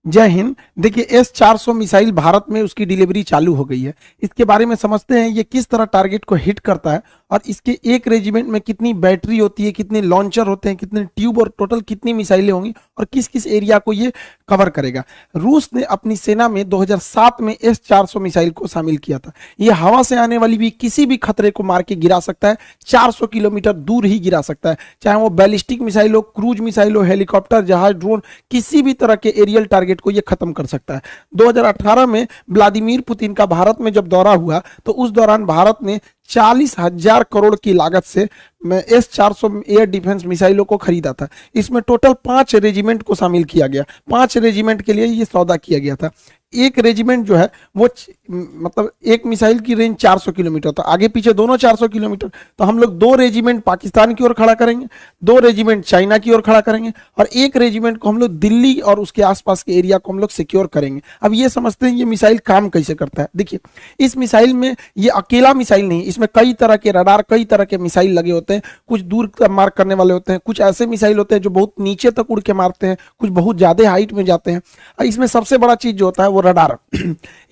जय हिंद। देखिए S-400 missile Bharat में उसकी डिलीवरी चालू हो गई है। इसके बारे में समझते हैं ये किस तरह टारगेट को हिट करता है और इसके एक रेजिमेंट में कितनी बैटरी होती है, कितने लॉन्चर होते हैं, कितने ट्यूब और टोटल कितनी मिसाइलें होंगी और किस किस एरिया को ये कवर करेगा। रूस ने अपनी सेना में 2007 में S-400 मिसाइल को शामिल किया था। ये हवा से आने वाली भी किसी भी खतरे को मार के गिरा सकता है, 400 किलोमीटर दूर ही गिरा सकता है, चाहे वो बैलिस्टिक मिसाइल हो, क्रूज मिसाइल हो, हेलीकॉप्टर, जहाज, ड्रोन, किसी भी तरह के एरियल टारगेट को ये खत्म कर सकता है। 2018 में व्लादिमीर पुतिन का भारत में जब दौरा हुआ तो उस दौरान भारत ने 40,000 करोड़ की लागत से S-400 एयर डिफेंस मिसाइलों को खरीदा था। इसमें टोटल 5 रेजिमेंट को शामिल किया गया। 5 रेजिमेंट के लिए ये सौदा किया गया था। एक रेजिमेंट जो है वो मतलब एक मिसाइल की रेंज 400 किलोमीटर, तो आगे पीछे दोनों 400 किलोमीटर, तो हम लोग 2 रेजिमेंट पाकिस्तान की ओर खड़ा करेंगे, 2 रेजिमेंट चाइना की ओर खड़ा करेंगे और एक रेजिमेंट को हम लोग दिल्ली और उसके आसपास के एरिया को हम लोग सिक्योर करेंगे। अब ये समझते हैं ये मिसाइल काम कैसे करता है। देखिए, इस मिसाइल में ये अकेला मिसाइल नहीं, इसमें कई तरह के रडार, कई तरह के मिसाइल लगे होते हैं। कुछ दूर मार करने वाले होते हैं, कुछ ऐसे मिसाइल होते हैं जो बहुत नीचे तक उड़ के मारते हैं, कुछ बहुत ज्यादा हाइट में जाते हैं। और इसमें सबसे बड़ा चीज जो होता है वो रडार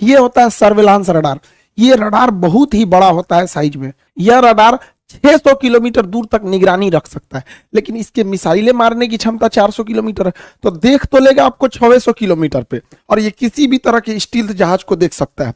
ये होता है सर्विलांस रडार। ये रडार बहुत ही बड़ा होता है साइज में। यह रडार 600 किलोमीटर दूर तक निगरानी रख सकता है, लेकिन इसके मिसाइलें मारने की क्षमता 400 किलोमीटर है, तो देख तो लेगा आपको 600 किलोमीटर पे, और ये किसी भी तरह के स्टील्थ जहाज को देख सकता है।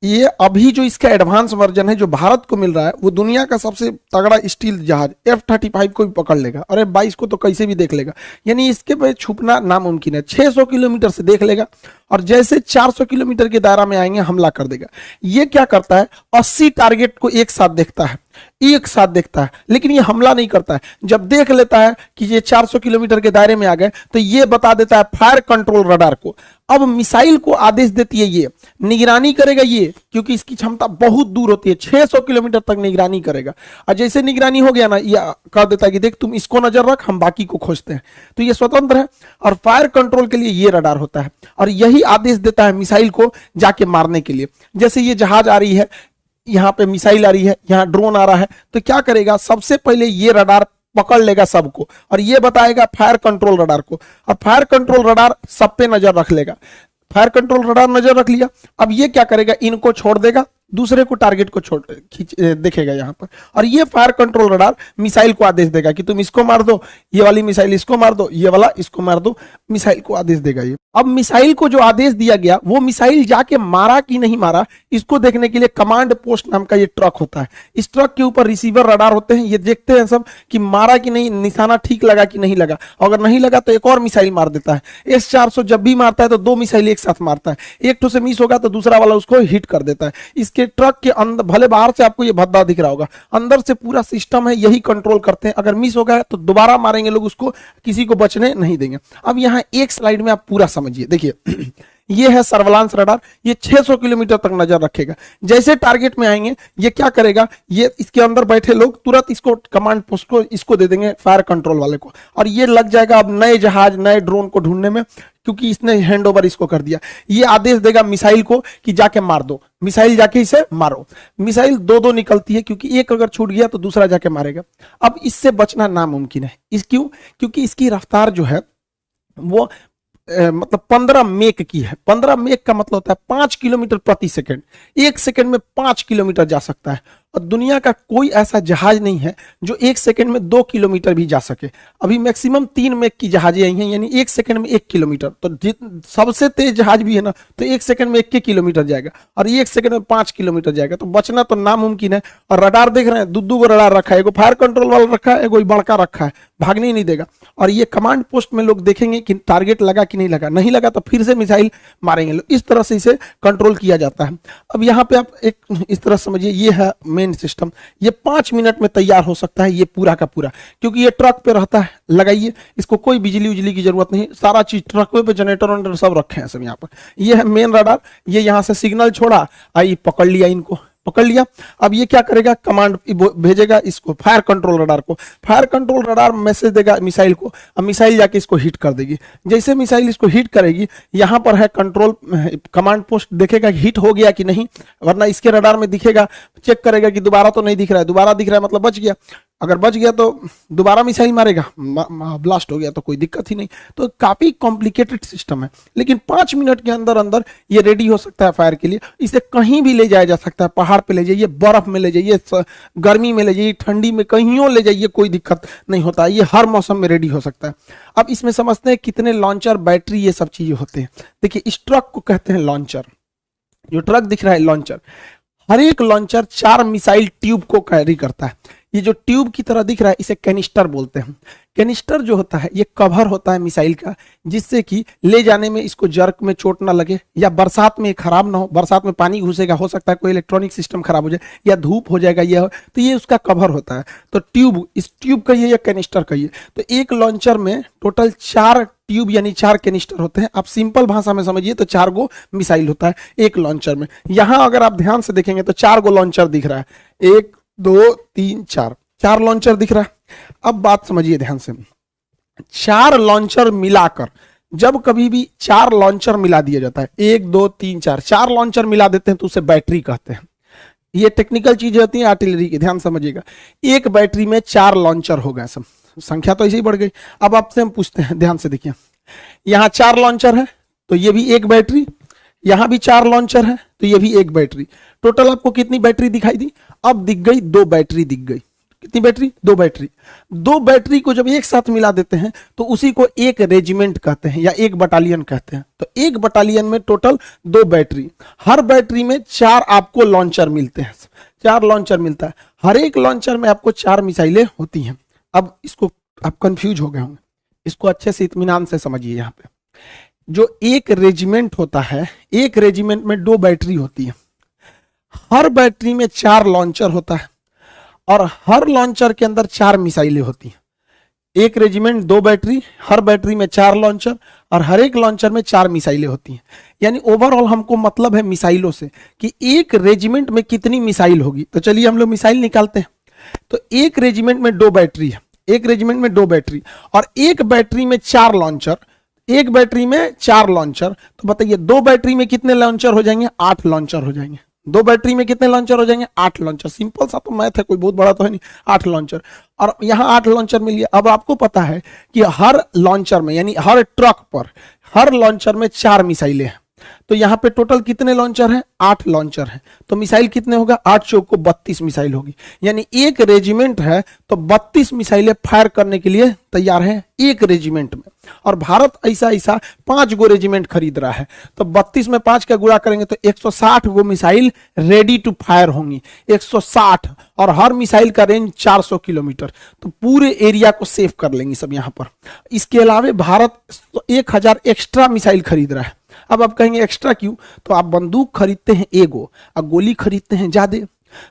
ये अभी जो इसका एडवांस वर्जन है जो भारत को मिल रहा है वो दुनिया का सबसे तगड़ा स्टील जहाज F-35 को भी पकड़ लेगा और F-22 को तो कैसे भी देख लेगा। यानी इसके पे छुपना नामुमकिन है। 600 किलोमीटर से देख लेगा और जैसे 400 किलोमीटर के दायरा में आएंगे हमला कर देगा। ये क्या करता है, 80 टारगेट को एक साथ देखता है, लेकिन ये हमला नहीं करता है। जब देख लेता है कि ये 400 किलोमीटर के दायरे में आ गए तो ये बता देता है फायर कंट्रोल रडार को। अब मिसाइल को आदेश देती है, ये निगरानी करेगा ये, क्योंकि इसकी क्षमता बहुत दूर होती है, 600 किलोमीटर तक निगरानी करेगा। और जैसे निगरानी हो गया ना, ये कह देता है कि देख तुम इसको नजर रख, हम बाकी को खोजते हैं। तो ये स्वतंत्र है और फायर कंट्रोल के लिए ये रडार होता है और यही आदेश देता है मिसाइल को जाके मारने के लिए। जैसे ये जहाज आ रही है, यहाँ पे मिसाइल आ रही है, यहाँ ड्रोन आ रहा है, तो क्या करेगा, सबसे पहले ये रडार पकड़ लेगा सबको और ये बताएगा फायर कंट्रोल रडार को, और फायर कंट्रोल रडार सब पे नजर रख लेगा। फायर कंट्रोल रडार नजर रख लिया, अब ये क्या करेगा, इनको छोड़ देगा, दूसरे को टारगेट को छोड़ देखेगा यहाँ पर, और ये फायर कंट्रोल रडार मिसाइल को आदेश देगा कि तुम इसको मार दो, ये वाली मिसाइल इसको मार दो, ये वाला इसको मार दो, मिसाइल को आदेश देगा ये। अब मिसाइल को जो आदेश दिया गया वो मिसाइल जाके मारा कि नहीं मारा, इसको देखने के लिए कमांड पोस्ट नाम का ये ट्रक होता है। इस ट्रक के ऊपर रिसीवर रडार होते हैं, ये देखते हैं सब कि मारा कि नहीं, निशाना ठीक लगा कि नहीं लगा। अगर नहीं लगा तो एक और मिसाइल मार देता है। S-400 जब भी मारता है तो 2 मिसाइल एक साथ मारता है, एक तो से मिस होगा तो दूसरा वाला उसको हिट कर देता है। इसके ट्रक के अंदर, भले बाहर से आपको ये भद्दा दिख रहा होगा, अंदर से पूरा सिस्टम है, यही कंट्रोल करते हैं। अगर मिस हो गया तो दोबारा मारेंगे लोग उसको, किसी को बचने नहीं देंगे। अब यहाँ एक स्लाइड में आप पूरा समझिए। देखिए ये है सर्विलांस रडार, ये 600 किलोमीटर तक नजर रखेगा। जैसे टारगेट में आएंगे ये क्या करेगा, ये इसके अंदर बैठे लोग तुरंत इसको कमांड पोस्ट को इसको दे देंगे, फायर कंट्रोल वाले को, और ये लग जाएगा अब नए जहाज, नए ड्रोन को ढूंढने में, क्योंकि इसने हैंड ओवर इसको कर दिया। ये आदेश देगा मिसाइल को कि जाके मार दो, मिसाइल जाके इसे मारो। मिसाइल 2-2 निकलती है, क्योंकि एक अगर छूट गया तो दूसरा जाके मारेगा। अब इससे बचना नामुमकिन है। क्योंकि इसकी रफ्तार जो है वो मतलब 15 मेक की है। 15 मेक का मतलब होता है 5 किलोमीटर प्रति सेकंड। 1 सेकंड में 5 किलोमीटर जा सकता है, और दुनिया का कोई ऐसा जहाज नहीं है जो 1 सेकंड में 2 किलोमीटर भी जा सके। अभी मैक्सिमम 3 मेक की जहाजें आई हैं, यानी 1 सेकंड में 1 किलोमीटर। तो सबसे तेज जहाज भी है ना, तो 1 सेकंड में 1 किलोमीटर जाएगा, और 1 सेकंड में 5 किलोमीटर जाएगा। तो बचना तो नामुमकिन है। और रडार देख रहे हैं, 2-2 को रडार रखा है, एगो फायर कंट्रोल वाला रखा है, एगो बड़का रखा है, भागने ही नहीं देगा। और ये कमांड पोस्ट में लोग देखेंगे कि टारगेट लगा कि नहीं लगा, नहीं लगा तो फिर से मिसाइल मारेंगे लोग। इस तरह से इसे कंट्रोल किया जाता है। अब यहाँ पे आप एक इस तरह समझिए, ये है मेन सिस्टम। ये 5 मिनट में तैयार हो सकता है, ये पूरा का पूरा, क्योंकि ये ट्रक पे रहता है। लगाइए, इसको कोई बिजली उजली की जरूरत नहीं, सारा चीज ट्रक पे, जनरेटर वनरेटर सब रखे हैं सब यहाँ पर। ये है मेन रडार, ये यहाँ से सिग्नल छोड़ा, आई पकड़ लिया, इनको पकड़ लिया। अब ये क्या करेगा, कमांड भेजेगा इसको, फायर कंट्रोल रडार को। फायर कंट्रोल रडार मैसेज देगा मिसाइल को, अब मिसाइल जाके इसको हिट कर देगी। जैसे मिसाइल इसको हिट करेगी, यहाँ पर है कंट्रोल कमांड पोस्ट, देखेगा हिट हो गया कि नहीं, वरना इसके रडार में दिखेगा, चेक करेगा कि दोबारा तो नहीं दिख रहा है, दोबारा दिख रहा है मतलब बच गया। अगर बच गया तो दोबारा मिसाइल मारेगा, ब्लास्ट हो गया तो कोई दिक्कत ही नहीं। तो काफी कॉम्प्लिकेटेड सिस्टम है, लेकिन 5 मिनट के अंदर अंदर ये रेडी हो सकता है फायर के लिए। इसे कहीं भी ले जाया जा सकता है, पहाड़ पे ले जाइए, बर्फ में ले जाइए, गर्मी में ले जाइए, ठंडी में, कहीं ले जाइए, कोई दिक्कत नहीं होता, ये हर मौसम में रेडी हो सकता है। अब इसमें समझते हैं कितने लॉन्चर, बैटरी, ये सब चीजें होते हैं। देखिए इस ट्रक को कहते हैं लॉन्चर, जो ट्रक दिख रहा है लॉन्चर। हर एक लॉन्चर 4 मिसाइल ट्यूब को कैरी करता है। ये जो ट्यूब की तरह दिख रहा है इसे कैनिस्टर बोलते हैं। कैनिस्टर जो होता है ये कवर होता है मिसाइल का, जिससे कि ले जाने में इसको जर्क में चोट ना लगे, या बरसात में खराब ना हो। बरसात में पानी घुसेगा, हो सकता है कोई इलेक्ट्रॉनिक सिस्टम खराब हो जाए, या धूप हो जाएगा, ये तो ये उसका कवर होता है। तो ट्यूब, इस ट्यूब कहिए या कैनिस्टर कहिए। तो एक लॉन्चर में टोटल 4 ट्यूब यानी 4 कैनिस्टर होते हैं। आप सिंपल भाषा में समझिए तो 4 गो मिसाइल होता है एक लॉन्चर में। यहां अगर आप ध्यान से देखेंगे तो 4 गो लॉन्चर दिख रहा है, 1 2 3 4 लॉन्चर दिख रहा है। अब बात समझिए ध्यान से, 4 लॉन्चर मिलाकर, जब कभी भी 4 लॉन्चर मिला दिया जाता है, 1 2 3 4 लॉन्चर मिला देते हैं तो उसे बैटरी कहते हैं। ये टेक्निकल चीजें होती हैं आर्टिलरी की, ध्यान समझिएगा। एक बैटरी में 4 लॉन्चर हो गए, सब संख्या तो ऐसे ही बढ़ गई। अब आपसे हम पूछते हैं, ध्यान से देखिए, यहां 4 लॉन्चर है तो ये भी एक बैटरी, यहां भी 4 लॉन्चर है तो ये भी एक बैटरी। टोटल आपको कितनी बैटरी दिखाई दी? अब दिख गई 2 बैटरी दिख गई। कितनी बैटरी? 2 बैटरी। 2 बैटरी को जब एक साथ मिला देते हैं तो उसी को एक रेजिमेंट कहते हैं या एक बटालियन कहते हैं। तो एक बटालियन में टोटल 2 बैटरी, हर बैटरी में 4 आपको लॉन्चर मिलते हैं, 4 लॉन्चर मिलता है। हर एक लॉन्चर में आपको 4 मिसाइलें होती हैं। अब इसको आप कंफ्यूज हो गए होंगे, इसको अच्छे से इत्मीनान से समझिए। यहाँ पे जो एक रेजिमेंट होता है, एक रेजिमेंट में 2 बैटरी होती है, हर बैटरी में 4 लॉन्चर होता है और हर लॉन्चर के अंदर 4 मिसाइलें होती हैं। एक रेजिमेंट 2 बैटरी, हर बैटरी में 4 लॉन्चर और हर एक लॉन्चर में 4 मिसाइलें होती हैं। यानी ओवरऑल हमको मतलब है मिसाइलों से कि एक रेजिमेंट में कितनी मिसाइल होगी। तो चलिए हम लोग मिसाइल निकालते हैं। तो एक रेजिमेंट में 2 बैटरी है, एक रेजिमेंट में 2 बैटरी और एक बैटरी में 4 लॉन्चर, एक बैटरी में 4 लॉन्चर। तो बताइए 2 बैटरी में कितने लॉन्चर हो जाएंगे? 8 लॉन्चर हो जाएंगे। 2 बैटरी में कितने लॉन्चर हो जाएंगे? 8 लॉन्चर। सिंपल सा तो मैथ है, कोई बहुत बड़ा तो है नहीं। 8 लॉन्चर, और यहाँ 8 लॉन्चर मिल गया। अब आपको पता है कि हर लॉन्चर में यानी हर ट्रक पर, हर लॉन्चर में 4 मिसाइलें हैं। तो यहाँ पे टोटल कितने लॉन्चर हैं? 8 लॉन्चर हैं। तो मिसाइल कितने होगा? 8 चौक को 32 मिसाइल होगी। यानी एक रेजिमेंट है तो 32 मिसाइलें फायर करने के लिए तैयार हैं एक रेजिमेंट में। और भारत ऐसा ऐसा 5 गो रेजिमेंट खरीद रहा है, तो 32 में 5 का गुणा करेंगे तो 160 गो मिसाइल रेडी टू फायर होंगी। 160, और हर मिसाइल का रेंज 400 किलोमीटर। तो पूरे एरिया को सेव कर लेंगे सब यहाँ पर। इसके अलावा भारत 1000 एक्स्ट्रा मिसाइल खरीद रहा है। अब आप कहेंगे एक्स्ट्रा क्यों? तो आप बंदूक खरीदते हैं एगो और गोली खरीदते हैं ज्यादा।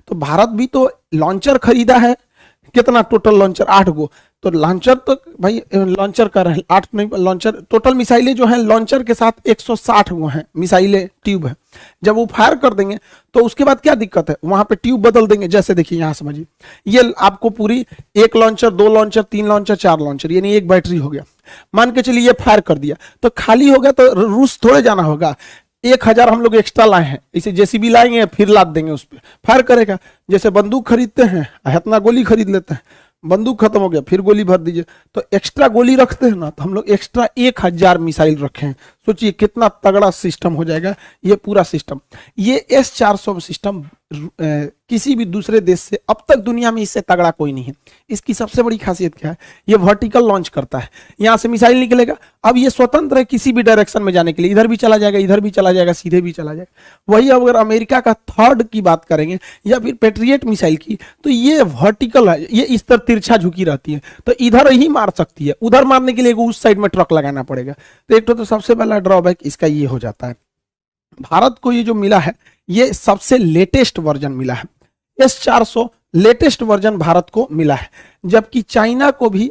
तो भारत भी तो लॉन्चर खरीदा है, कितना टोटल लॉन्चर? 8 गो। तो लॉन्चर तो भाई लॉन्चर कर रहे हैं 8 नहीं, लॉन्चर टोटल मिसाइलें जो हैं लॉन्चर के साथ 160 गो हैं मिसाइलें, ट्यूब है। जब वो फायर कर देंगे तो उसके बाद क्या दिक्कत है? वहां पे ट्यूब बदल देंगे। जैसे देखिए यहाँ समझिए, ये आपको पूरी 1 लॉन्चर, 2 लॉन्चर, 3 लॉन्चर, 4 लॉन्चर, यानी एक बैटरी हो गया। मान के चलिए ये फायर कर दिया तो खाली हो गया, तो रूस थोड़े जाना होगा। 1000 हम लोग एक्स्ट्रा लाए हैं, इसे जेसीबी लाएंगे फिर लाद देंगे, उस पर फायर करेगा। जैसे बंदूक खरीदते हैं, इतना गोली खरीद लेते हैं, बंदूक खत्म हो गया फिर गोली भर दीजिए। तो एक्स्ट्रा गोली रखते हैं ना, तो हम लोग एक्स्ट्रा 1000 मिसाइल रखे हैं। सोचिए कितना तगड़ा सिस्टम हो जाएगा ये पूरा सिस्टम। ये S-400 सिस्टम किसी भी दूसरे देश से अब तक दुनिया में इससे तगड़ा कोई नहीं है। इसकी सबसे बड़ी खासियत क्या है? ये वर्टिकल लॉन्च करता है, यहाँ से मिसाइल निकलेगा। अब ये स्वतंत्र है किसी भी डायरेक्शन में जाने के लिए, इधर भी चला जाएगा, इधर भी चला जाएगा, सीधे भी चला जाएगा। वही अगर अमेरिका का थर्ड की बात करेंगे या फिर पेट्रियट मिसाइल की, तो ये वर्टिकल है, ये इस तरह तिरछा झुकी रहती है, तो इधर ही मार सकती है। उधर मारने के लिए उस साइड में ट्रक लगाना पड़ेगा। तो एक तो सबसे पहला ड्रॉबैक इसका ये हो जाता है। भारत को ये जो मिला है ये सबसे लेटेस्ट वर्जन मिला है। S-400 लेटेस्ट वर्जन भारत को मिला है, जबकि चाइना को भी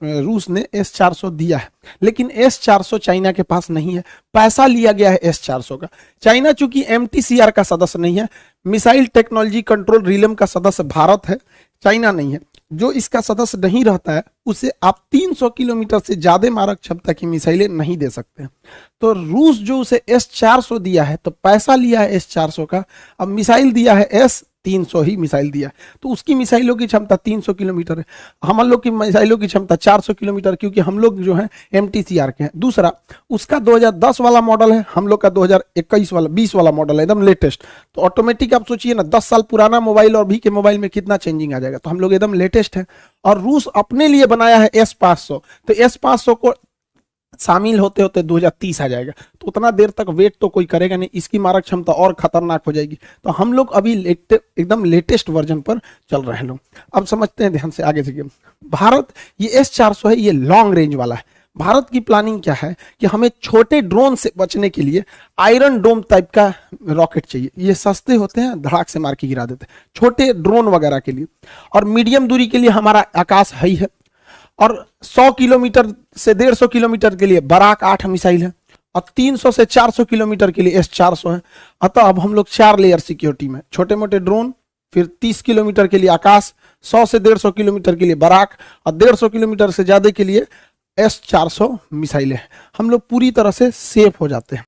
रूस ने S-400 दिया है, लेकिन S-400 चाइना के पास नहीं है। पैसा लिया गया है S-400 का। चाइना चूंकि MTCR का सदस्य नहीं है, मिसाइल टेक्नोलॉजी कंट्रोल रिलेम का सदस्य भारत है, चाइना नहीं है। जो इसका सदस्य नहीं रहता है उसे आप 300 किलोमीटर से ज्यादा मारक क्षमता की मिसाइलें नहीं दे सकते। तो रूस जो उसे S-400 दिया है, तो पैसा लिया है S-400 का, अब मिसाइल दिया है 300 ही मिसाइल दिया है। तो उसकी मिसाइलों की क्षमता 300 किलोमीटर है, हम लोग की मिसाइलों की क्षमता 400 किलोमीटर, क्योंकि हम लोग जो है MTCR के हैं। दूसरा, उसका 2010 वाला मॉडल है, हम लोग का 2021 वाला 20 वाला मॉडल है, एकदम लेटेस्ट। तो ऑटोमेटिक आप सोचिए ना, 10 साल पुराना मोबाइल और अभी के मोबाइल में कितना चेंजिंग आ जाएगा। तो हम लोग एकदम लेटेस्ट है। और रूस अपने लिए बनाया है S-500, तो S-500 को शामिल होते होते 2030 आ जाएगा। तो उतना देर तक वेट तो कोई करेगा नहीं, इसकी मारक क्षमता और खतरनाक हो जाएगी। तो हम लोग अभी एकदम लेटेस्ट वर्जन पर चल रहे हैं लोग। अब समझते हैं ध्यान से आगे से। भारत ये S-400 है, ये लॉन्ग रेंज वाला है। भारत की प्लानिंग क्या है कि हमें छोटे ड्रोन से बचने के लिए आयरन डोम टाइप का रॉकेट चाहिए। ये सस्ते होते हैं, धड़ाक से मार के गिरा देते हैं, छोटे ड्रोन वगैरह के लिए। और मीडियम दूरी के लिए हमारा आकाश है ही है। और 100 किलोमीटर से 150 किलोमीटर के लिए बराक 8 मिसाइल है, और 300 से 400 किलोमीटर के लिए S-400 है। अतः अब हम लोग 4 लेयर सिक्योरिटी में, छोटे मोटे ड्रोन, फिर 30 किलोमीटर के लिए आकाश, 100 से 150 किलोमीटर के लिए बराक, और 150 किलोमीटर से ज्यादा के लिए S-400 मिसाइलें हैं। हम लोग पूरी तरह से सेफ हो जाते हैं।